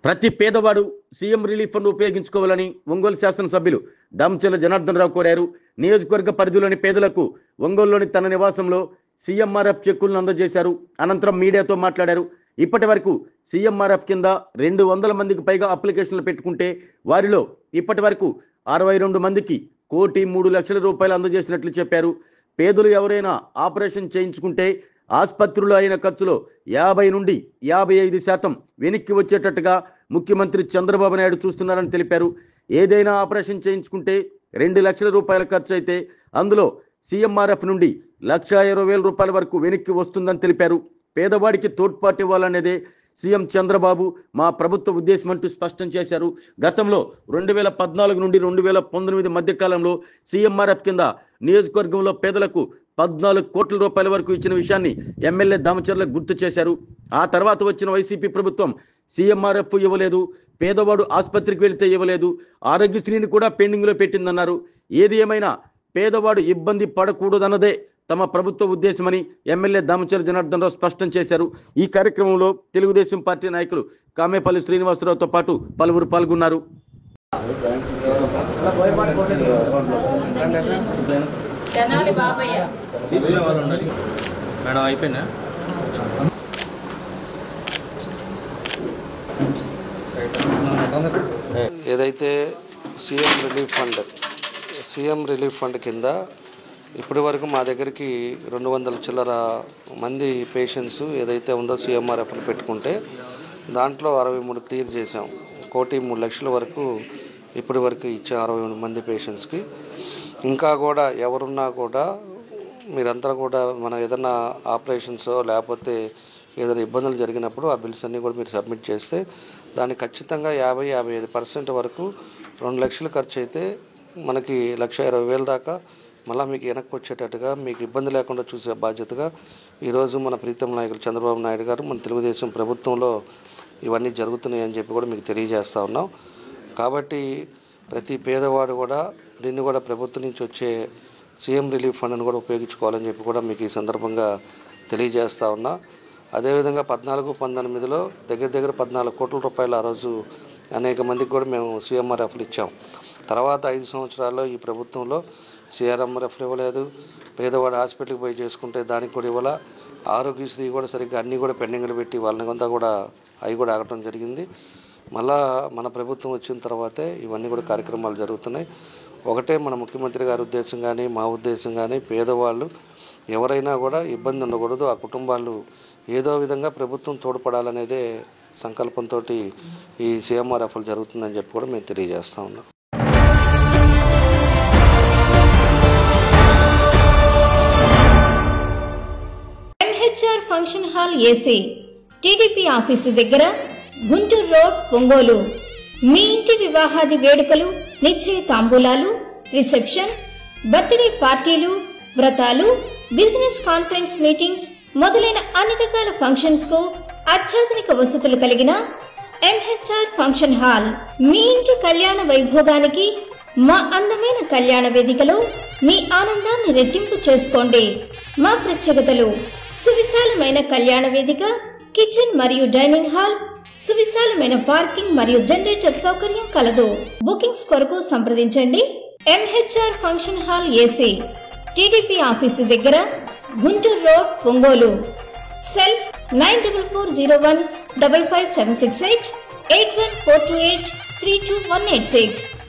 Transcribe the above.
ప్రతి పేదవాడు CM relief fund ఉపయోగించుకోవాలని ఒంగోలు శాసనసభ్యులు దామచర్ల జనార్దన్ రావు కోరారు. నియోజకవర్గ పరిధిలోని పేదలకు ఒంగోలులోని తన నివాసంలో సీఎంఆర్ఎఫ్ చెక్కులను అందజేశారు. అనంతరం మీడియాతో మాట్లాడారు. ఇప్పటి వరకు సీఎంఆర్ఎఫ్ కింద 200 మందికి పైగా అప్లికేషన్లు పెట్టుకుంటే వారిలో ఇప్పటి వరకు 62 మందికి ₹1,03,00,000 అందజేసినట్లు చెప్పారు. పేదలు ఎవరైనా ఆపరేషన్ చేయించుకుంటే ఆసుపత్రులు అయిన ఖర్చులో 50 నుండి 55% వెనక్కి వచ్చేటట్టుగా ముఖ్యమంత్రి చంద్రబాబు నాయుడు చూస్తున్నారని తెలిపారు. ఏదైనా ఆపరేషన్ చేయించుకుంటే ₹2,00,000 ఖర్చు అయితే అందులో సీఎంఆర్ఎఫ్ నుండి ₹1,20,000 వరకు వెనక్కి వస్తుందని తెలిపారు. పేదవాడికి తోడ్పాటు ఇవ్వాలనేదే సీఎం చంద్రబాబు మా ప్రభుత్వ ఉద్దేశం అంటూ స్పష్టం చేశారు. గతంలో 2014 నుండి 2019 మధ్య కాలంలో సీఎంఆర్ఎఫ్ కింద నియోజకవర్గంలో పేదలకు ₹14 కోట్ల వరకు ఇచ్చిన విషయాన్ని ఎమ్మెల్యే దామచర్ల గుర్తు చేశారు. ఆ తర్వాత వచ్చిన వైసీపీ ప్రభుత్వం సీఎంఆర్ఎఫ్ ఇవ్వలేదు, పేదవాడు ఆసుపత్రికి వెళితే ఇవ్వలేదు, ఆరోగ్యశ్రీని కూడా పెండింగ్లో పెట్టిందన్నారు. ఏది ఏమైనా పేదవాడు ఇబ్బంది పడకూడదన్నదే తమ ప్రభుత్వ ఉద్దేశమని ఎమ్మెల్యే దామచర్ల జనార్దన్ రావు స్పష్టం చేశారు. ఈ కార్యక్రమంలో తెలుగుదేశం పార్టీ నాయకులు కామేపల్లి శ్రీనివాసరావుతో పాటు పలువురు పాల్గొన్నారు. ఏదైతే సీఎం రిలీఫ్ ఫండ్ కింద ఇప్పటి వరకు మా దగ్గరికి 200 చిల్లర మంది పేషెంట్స్ ఏదైతే ఉందో సీఎంఆర్ఎఫ్ని పెట్టుకుంటే దాంట్లో 63 క్లియర్ చేసాం. ₹1,03,00,000 వరకు ఇప్పటి వరకు ఇచ్చే 63 మంది పేషెంట్స్కి. ఇంకా కూడా ఎవరున్నా కూడా మీరంతా కూడా మన ఏదైనా ఆపరేషన్స్ లేకపోతే ఏదైనా ఇబ్బందులు జరిగినప్పుడు ఆ బిల్స్ అన్నీ కూడా మీరు సబ్మిట్ చేస్తే దానికి ఖచ్చితంగా 50-55% వరకు 2 లక్షలు ఖర్చు అయితే మనకి 1,20,000 దాకా మళ్ళీ మీకు వెనక్కి వచ్చేటట్టుగా మీకు ఇబ్బంది లేకుండా చూసే బాధ్యతగా ఈరోజు మన ప్రీతం నాయకులు చంద్రబాబు నాయుడు గారు మన తెలుగుదేశం ప్రభుత్వంలో ఇవన్నీ జరుగుతున్నాయి అని చెప్పి కూడా మీకు తెలియజేస్తూ ఉన్నాం. కాబట్టి ప్రతి పేదవాడు కూడా దీన్ని కూడా ప్రభుత్వం నుంచి వచ్చే సీఎం రిలీఫ్ ఫండ్ని కూడా ఉపయోగించుకోవాలని చెప్పి కూడా మీకు ఈ సందర్భంగా తెలియజేస్తూ ఉన్నా. అదేవిధంగా 14-19లో దగ్గర ₹14 కోట్ల ఆ రోజు అనేక మందికి కూడా మేము సీఎంఆర్ఎఫ్లు ఇచ్చాం. తర్వాత 5 సంవత్సరాల్లో ఈ ప్రభుత్వంలో సీఆర్ఎంఆర్ఎఫ్లు ఇవ్వలేదు, పేదవాడు హాస్పిటల్కి పోయి చేసుకుంటే దానికి కూడా ఇవ్వాల, ఆరోగ్యశ్రీ కూడా సరిగ్గా అన్నీ కూడా పెండింగ్లు పెట్టి వాళ్ళని కొంత కూడా అవి కూడా ఆగటం జరిగింది. మళ్ళా మన ప్రభుత్వం వచ్చిన తర్వాతే ఇవన్నీ కూడా కార్యక్రమాలు జరుగుతున్నాయి. ఒకటే మన ముఖ్యమంత్రి గారి ఉద్దేశం కానీ మా ఉద్దేశం కానీ పేదవాళ్ళు ఎవరైనా కూడా ఇబ్బంది ఉండకూడదు, ఆ కుటుంబాలు ఏదో విధంగా ప్రభుత్వం తోడ్పడాలనేదే సంకల్పంతో ఈ సీఎంఆర్ఎఫ్లు జరుగుతుందని చెప్పి కూడా మేము తెలియజేస్తూ ఉన్నాం. MHR function hall AC TDP office దగ్గర, గుంటూరు రోడ్, ఒంగోలు. మీ ఇంటి వివాహాది వేడుకలు, నిశ్చయ తాంబూలాలు, రిసెప్షన్, బర్త్డే పార్టీలు, వ్రతాలు, బిజినెస్ కాన్ఫరెన్స్ మీటింగ్స్ మొదలైన అన్ని రకాల ఫంక్షన్స్ కు అత్యాధునిక వసతులు కలిగిన ఎంహెచ్ఆర్ ఫంక్షన్ హాల్ మీ ఇంటి కళ్యాణ వైభోగానికి మా అందమైన కళ్యాణ వేదికలో మీ ఆనందాన్ని రెట్టింపు చేసుకోండి. మా ప్రత్యేకతలు: సువిశాలమైన కళ్యాణ వేదిక, కిచెన్ మరియు డైనింగ్ హాల్, సువిశాలమైన పార్కింగ్ మరియు జనరేటర్ సౌకర్యం కలదు. బుకింగ్స్ కొరకు సంప్రదించండి. MHR function hall AC TDP office దగ్గర, గుంటూరు రోడ్, ఒంగోలు. సెల్ 9440155768 8142832186.